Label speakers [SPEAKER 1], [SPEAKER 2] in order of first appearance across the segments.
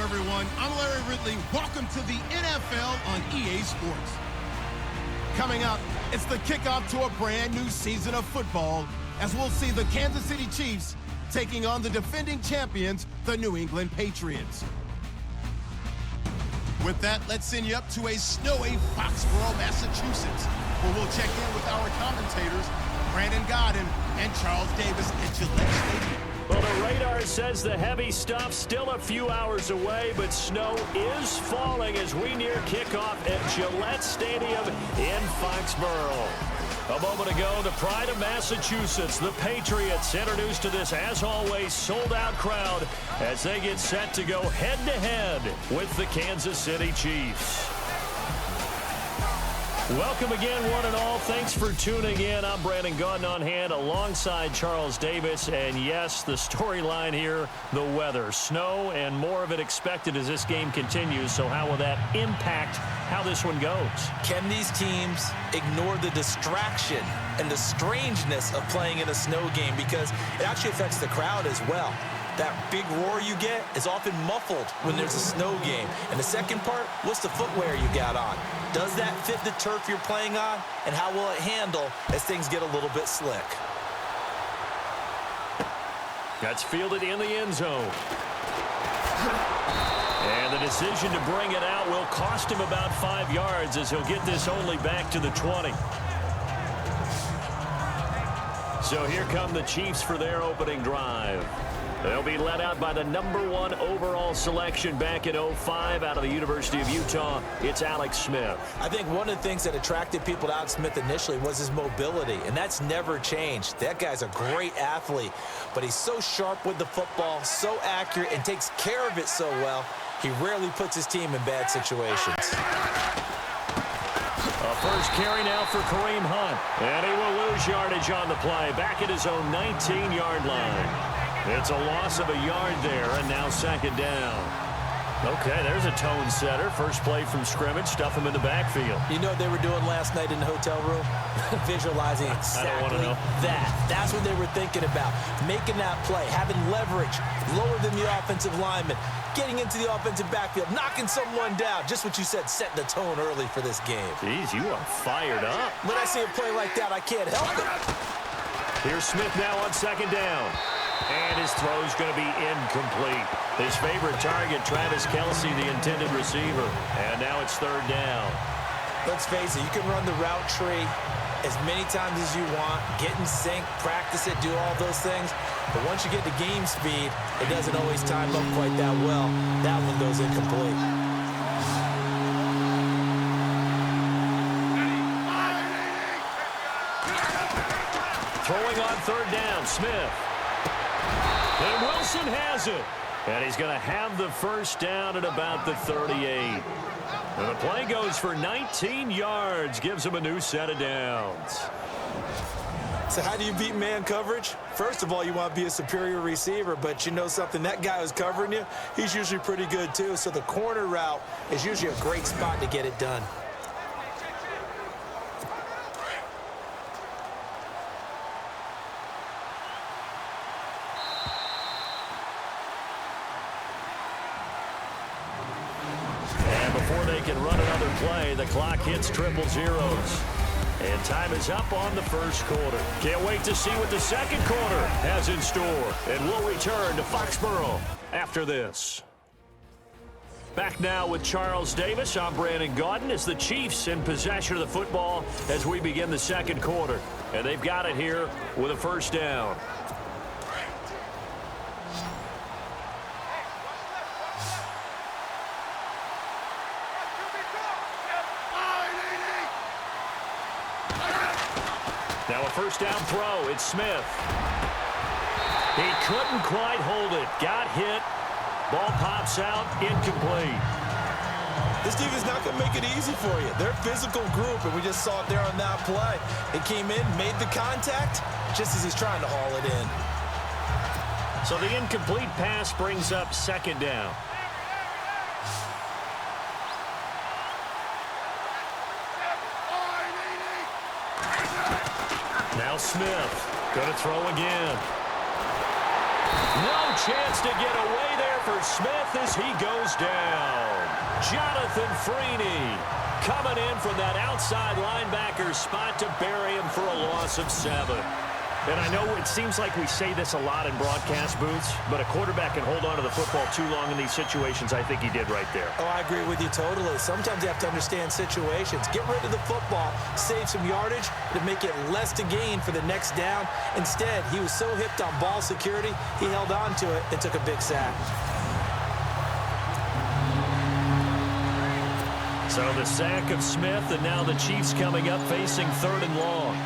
[SPEAKER 1] everyone. I'm Larry Ridley. Welcome to the NFL on EA Sports. Coming up, it's the kickoff to a brand new season of football as we'll see the Kansas City Chiefs taking on the defending champions, the New England Patriots. With that, let's send you up to a snowy Foxborough, Massachusetts, where we'll check in with our commentators, Brandon Godden and Charles Davis at Gillette Stadium.
[SPEAKER 2] Well, the radar says the heavy stuff still a few hours away, but snow is falling as we near kickoff at Gillette Stadium in Foxborough. A moment ago, the pride of Massachusetts, the Patriots, introduced to this, as always, sold-out crowd as they get set to go head-to-head with the Kansas City Chiefs. Welcome again, one and all. Thanks for tuning in. I'm Brandon Godden on hand alongside Charles Davis. And yes, the storyline here, the weather. Snow and more of it expected as this game continues. So how will that impact how this one goes?
[SPEAKER 3] Can these teams ignore the distraction and the strangeness of playing in a snow game? Because it actually affects the crowd as well. That big roar you get is often muffled when there's a snow game. And the second part, what's the footwear you got on? Does that fit the turf you're playing on? And how will it handle as things get a little bit slick?
[SPEAKER 2] That's fielded in the end zone. And the decision to bring it out will cost him about 5 yards as he'll get this only back to the 20. So here come the Chiefs for their opening drive. They'll be led out by the #1 overall selection back in 2005 out of the University of Utah. It's Alex Smith.
[SPEAKER 3] I think one of the things that attracted people to Alex Smith initially was his mobility, and that's never changed. That guy's a great athlete, but he's so sharp with the football, so accurate, and takes care of it so well, he rarely puts his team in bad situations.
[SPEAKER 2] A first carry now for Kareem Hunt, and he will lose yardage on the play, back at his own 19-yard line. It's a loss of a yard there, and now second down. Okay, there's a tone setter. First play from scrimmage, stuff him in the backfield.
[SPEAKER 3] You know what they were doing last night in the hotel room? Visualizing exactly that. That's what they were thinking about. Making that play, having leverage, lower than the offensive lineman, getting into the offensive backfield, knocking someone down. Just what you said, setting the tone early for this game.
[SPEAKER 2] Jeez, you are fired up.
[SPEAKER 3] When I see a play like that, I can't help it.
[SPEAKER 2] Here's Smith now on second down. And his throw's going to be incomplete. His favorite target, Travis Kelce, the intended receiver. And now it's third down.
[SPEAKER 3] Let's face it, you can run the route tree as many times as you want, get in sync, practice it, do all those things. But once you get to game speed, it doesn't always time up quite that well. That one goes incomplete.
[SPEAKER 2] Throwing on third down, Smith. And Wilson has it. And he's going to have the first down at about the 38. And the play goes for 19 yards. Gives him a new set of downs.
[SPEAKER 3] So how do you beat man coverage? First of all, you want to be a superior receiver, but you know something, that guy who's covering you, he's usually pretty good too. So the corner route is usually a great spot to get it done.
[SPEAKER 2] Can run another play. The clock hits triple zeros. And time is up on the first quarter. Can't wait to see what the second quarter has in store. And we'll return to Foxborough after this. Back now with Charles Davis. I'm Brandon Godden as the Chiefs in possession of the football as we begin the second quarter. And they've got it here with a first down. Now a first down throw. It's Smith. He couldn't quite hold it. Got hit. Ball pops out. Incomplete.
[SPEAKER 3] This defense is not going to make it easy for you. They're a physical group, and we just saw it there on that play. It came in, made the contact, just as he's trying to haul it in.
[SPEAKER 2] So the incomplete pass brings up second down. Now Smith going to throw again. No chance to get away there for Smith as he goes down. Jonathan Freeney coming in from that outside linebacker spot to bury him for a loss of 7.
[SPEAKER 4] And I know it seems like we say this a lot in broadcast booths, but a quarterback can hold on to the football too long in these situations. I think he did right there.
[SPEAKER 3] Oh, I agree with you totally. Sometimes you have to understand situations. Get rid of the football, save some yardage to make it less to gain for the next down. Instead, he was so hipped on ball security, he held on to it and took a big sack.
[SPEAKER 2] So the sack of Smith, and now the Chiefs coming up facing 3rd and long.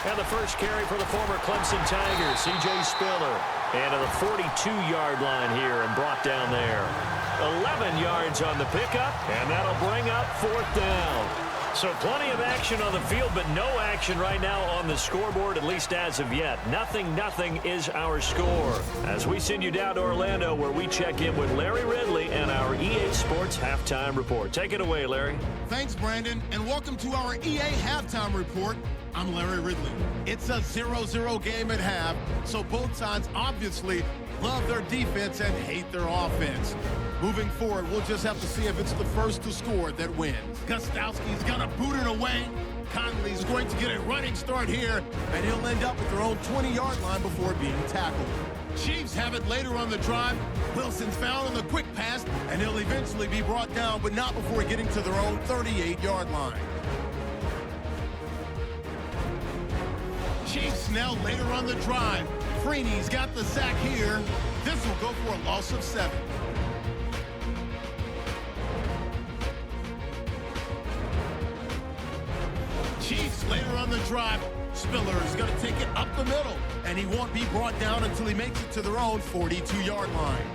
[SPEAKER 2] And the first carry for the former Clemson Tigers, C.J. Spiller. And to the 42-yard line here and brought down there. 11 yards on the pickup, and that'll bring up 4th down. So plenty of action on the field, but no action right now on the scoreboard, at least as of yet. 0-0 is our score. As we send you down to Orlando, where we check in with Larry Ridley and our EA Sports Halftime Report. Take it away, Larry.
[SPEAKER 1] Thanks, Brandon, and welcome to our EA Halftime Report. I'm Larry Ridley. It's a 0-0 game at half, so both sides obviously love their defense and hate their offense. Moving forward, we'll just have to see if it's the first to score that wins. Gostowski's going to boot it away. Conley's going to get a running start here, and he'll end up at their own 20-yard line before being tackled. Chiefs have it later on the drive. Wilson's found on the quick pass, and he'll eventually be brought down, but not before getting to their own 38-yard line. Chiefs now later on the drive. Freeney's got the sack here. This will go for a loss of 7. Chiefs later on the drive. Spiller is going to take it up the middle, and he won't be brought down until he makes it to their own 42-yard line.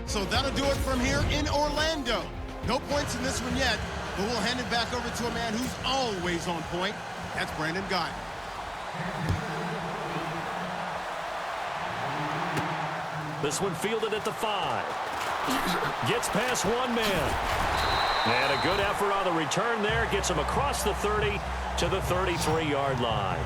[SPEAKER 1] So that'll do it from here in Orlando. No points in this one yet, but we'll hand it back over to a man who's always on point. That's Brandon Guy.
[SPEAKER 2] This one fielded at the 5. Gets past one man. And a good effort on the return there. Gets him across the 30 to the 33-yard line.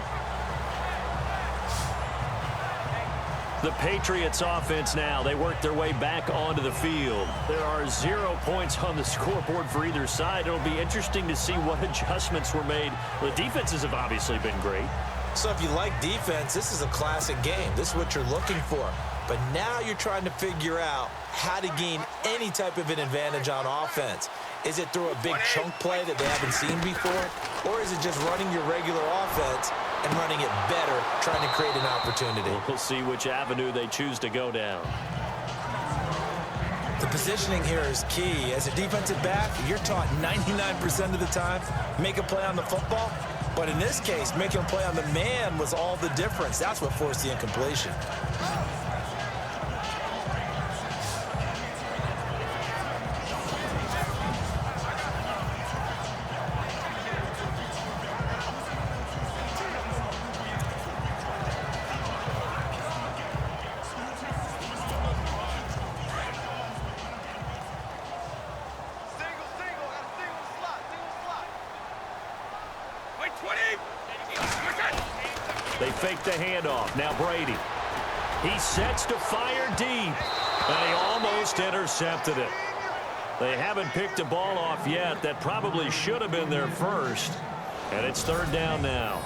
[SPEAKER 2] The Patriots offense now. They work their way back onto the field. There are 0 points on the scoreboard for either side. It'll be interesting to see what adjustments were made. The defenses have obviously been great.
[SPEAKER 3] So if you like defense, this is a classic game. This is what you're looking for. But now you're trying to figure out how to gain any type of an advantage on offense. Is it through a big chunk play that they haven't seen before? Or is it just running your regular offense and running it better, trying to create an opportunity?
[SPEAKER 2] We'll see which avenue they choose to go down.
[SPEAKER 3] The positioning here is key. As a defensive back, you're taught 99% of the time, make a play on the football. But in this case, making a play on the man was all the difference. That's what forced the incompletion.
[SPEAKER 2] They fake the handoff. Now Brady. He sets to fire deep. And he almost intercepted it. They haven't picked a ball off yet. That probably should have been their first. And it's 3rd down now.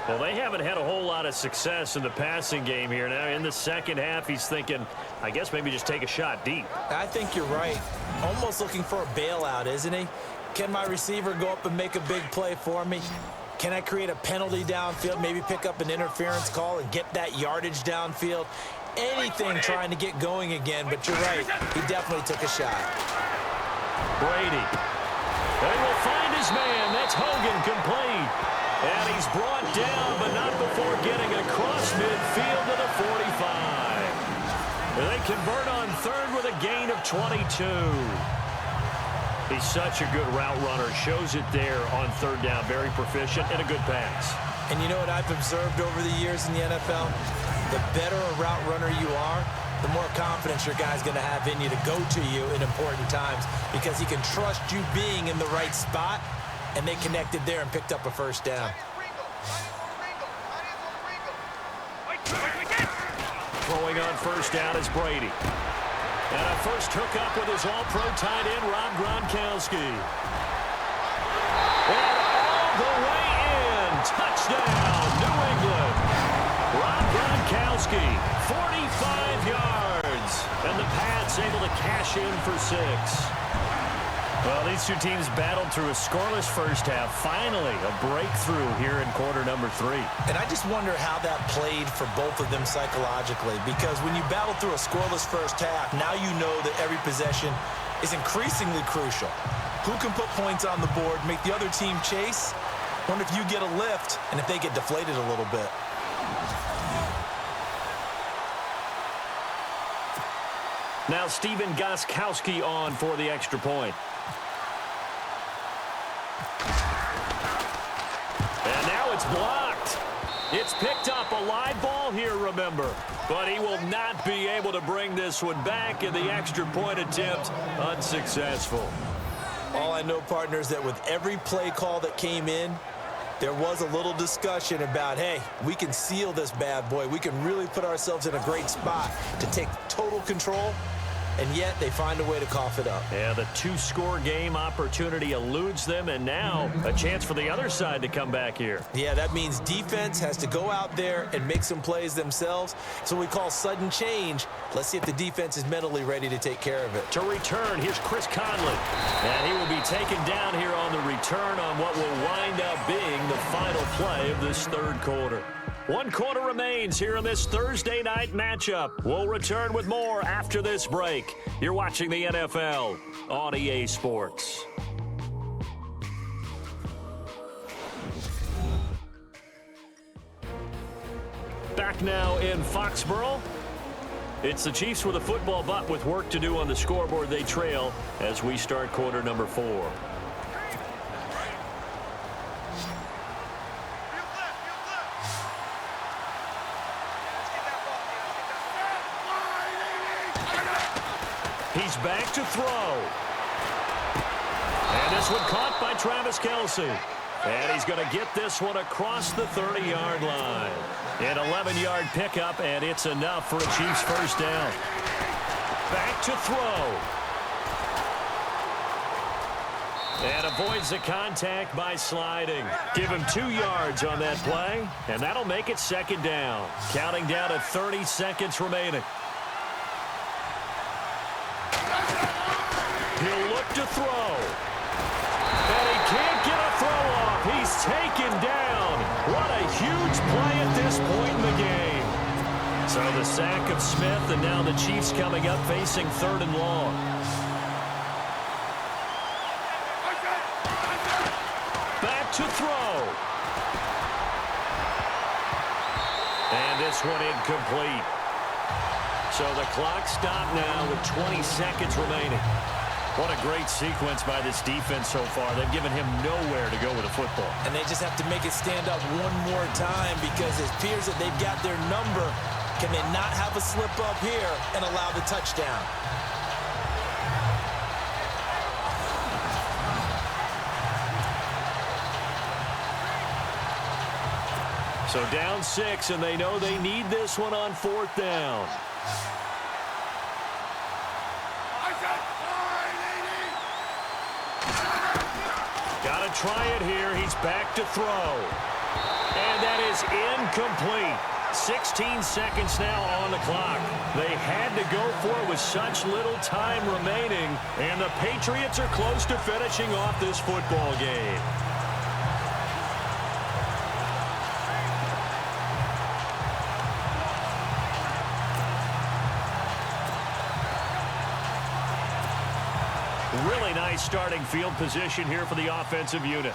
[SPEAKER 2] Well, they haven't had a whole lot of success in the passing game here. Now in the second half, he's thinking, I guess maybe just take a shot deep.
[SPEAKER 3] I think you're right. Almost looking for a bailout, isn't he? Can my receiver go up and make a big play for me? Can I create a penalty downfield, maybe pick up an interference call and get that yardage downfield? Anything trying to get going again, but you're right. He definitely took a shot.
[SPEAKER 2] Brady. They will find his man. That's Hogan complete. And he's brought down, but not before getting across midfield to the 45. They convert on 3rd with a gain of 22. He's such a good route runner. Shows it there on 3rd down. Very proficient and a good pass.
[SPEAKER 3] And you know what I've observed over the years in the NFL? The better a route runner you are, the more confidence your guy's going to have in you to go to you in important times because he can trust you being in the right spot, and they connected there and picked up a 1st down.
[SPEAKER 2] Throwing on first down is Brady. And a first hookup with his all-pro tight end, Rob Gronkowski. And all the way in. Touchdown, New England. Rob Gronkowski, 45 yards. And the Pats able to cash in for 6. Well, these two teams battled through a scoreless first half. Finally, a breakthrough here in quarter number 3.
[SPEAKER 3] And I just wonder how that played for both of them psychologically, because when you battle through a scoreless first half, now you know that every possession is increasingly crucial. Who can put points on the board, make the other team chase? Wonder if you get a lift and if they get deflated a little bit.
[SPEAKER 2] Now Steven Gostkowski on for the extra point. And now it's blocked. It's picked up, a live ball here, remember. But he will not be able to bring this one back, and the extra point attempt unsuccessful.
[SPEAKER 3] All I know, partner, is that with every play call that came in, there was a little discussion about, hey, we can seal this bad boy. We can really put ourselves in a great spot to take total control, and yet they find a way to cough it up.
[SPEAKER 2] Yeah, the 2-score game opportunity eludes them, and now a chance for the other side to come back here.
[SPEAKER 3] Yeah, that means defense has to go out there and make some plays themselves. It's what we call sudden change. Let's see if the defense is mentally ready to take care of it.
[SPEAKER 2] To return, here's Chris Conley. And he will be taken down here on the return on what will wind up being the final play of this third quarter. 1 quarter remains here in this Thursday night matchup. We'll return with more after this break. You're watching the NFL on EA Sports. Back now in Foxborough. It's the Chiefs with a football, but with work to do on the scoreboard. They trail as we start quarter number 4. He's back to throw. And this one caught by Travis Kelce. And he's going to get this one across the 30-yard line. An 11-yard pickup, and it's enough for a Chiefs first down. Back to throw. And avoids the contact by sliding. Give him 2 yards on that play, and that'll make it second down. Counting down to 30 seconds remaining. He'll look to throw. And he can't get a throw off. He's taken down. What a huge play at this point in the game. So the sack of Smith, and now the Chiefs coming up facing 3rd and long. Back to throw. And this one incomplete. So the clock stopped now with 20 seconds remaining. What a great sequence by this defense so far. They've given him nowhere to go with the football.
[SPEAKER 3] And they just have to make it stand up one more time, because it appears that they've got their number. Can they not have a slip up here and allow the touchdown?
[SPEAKER 2] So down 6, and they know they need this one on 4th down. Got to try it here. He's back to throw. And that is incomplete. 16 seconds now on the clock. They had to go for it with such little time remaining, and the Patriots are close to finishing off this football game. Really nice starting field position here for the offensive unit.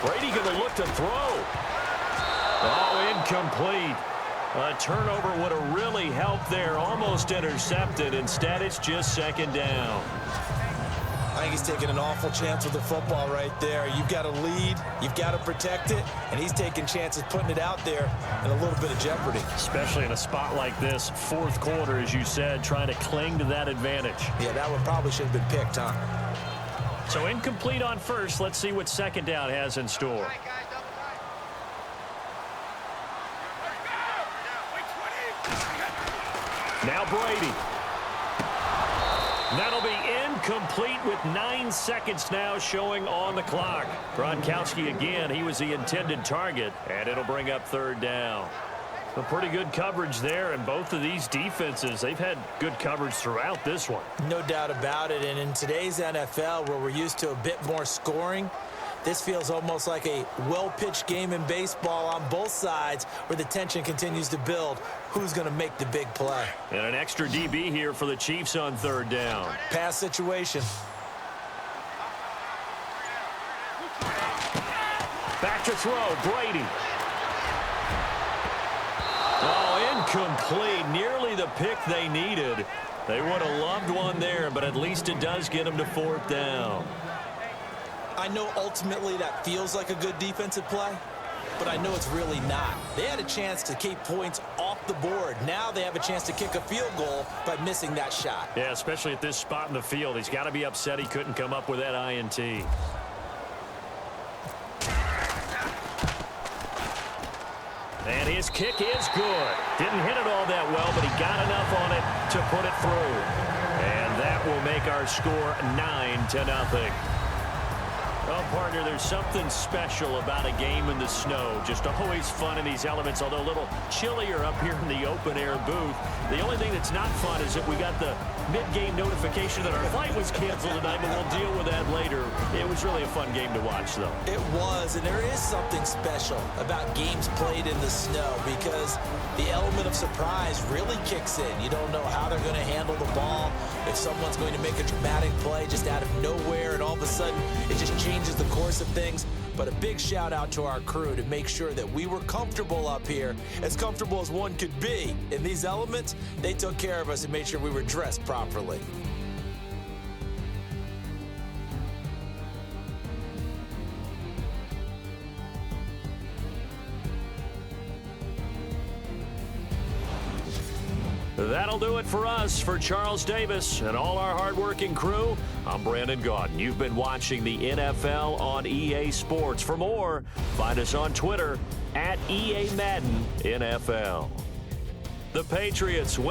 [SPEAKER 2] Brady going to look to throw. Oh, incomplete. A turnover would have really helped there. Almost intercepted. Instead, it's just 2nd down.
[SPEAKER 3] I think he's taking an awful chance with the football right there. You've got to lead, you've got to protect it, and he's taking chances putting it out there in a little bit of jeopardy.
[SPEAKER 2] Especially in a spot like this, 4th quarter, as you said, trying to cling to that advantage.
[SPEAKER 3] Yeah, that one probably should have been picked, huh?
[SPEAKER 4] So incomplete on first. Let's see what second down has in store. Now Brady. That'll be incomplete with 9 seconds now showing on the clock. Gronkowski again, he was the intended target, and it'll bring up third down. Some pretty good coverage there, and both of these defenses, they've had good coverage throughout this one.
[SPEAKER 3] No doubt about it, and in today's NFL, where we're used to a bit more scoring, this feels almost like a well-pitched game in baseball on both sides where the tension continues to build. Who's going to make the big play?
[SPEAKER 4] And an extra DB here for the Chiefs on third down.
[SPEAKER 3] Pass situation.
[SPEAKER 4] Back to throw, Brady. Oh, incomplete. Nearly the pick they needed. They would have loved one there, but at least it does get them to fourth down.
[SPEAKER 3] I know ultimately that feels like a good defensive play, but I know it's really not. They had a chance to keep points off the board. Now they have a chance to kick a field goal by missing that shot.
[SPEAKER 4] Yeah, especially at this spot in the field. He's got to be upset he couldn't come up with that INT. And his kick is good. Didn't hit it all that well, but he got enough on it to put it through. And that will make our score 9-0. Well, partner, there's something special about a game in the snow. Just always fun in these elements, although a little chillier up here in the open-air booth. The only thing that's not fun is that we got the mid-game notification that our flight was canceled tonight, but we'll deal with that later. It was really a fun game to watch, though.
[SPEAKER 3] It was, and there is something special about games played in the snow because the element of surprise really kicks in. You don't know how they're going to handle the ball, if someone's going to make a dramatic play just out of nowhere, and all of a sudden it just changes the course of things. But a big shout out to our crew to make sure that we were comfortable up here, as comfortable as one could be. In these elements, they took care of us and made sure we were dressed properly.
[SPEAKER 4] That'll do it for us. For Charles Davis and all our hardworking crew, I'm Brandon Gaudin. You've been watching the NFL on EA Sports. For more, find us on Twitter @EA Madden NFL. The Patriots win.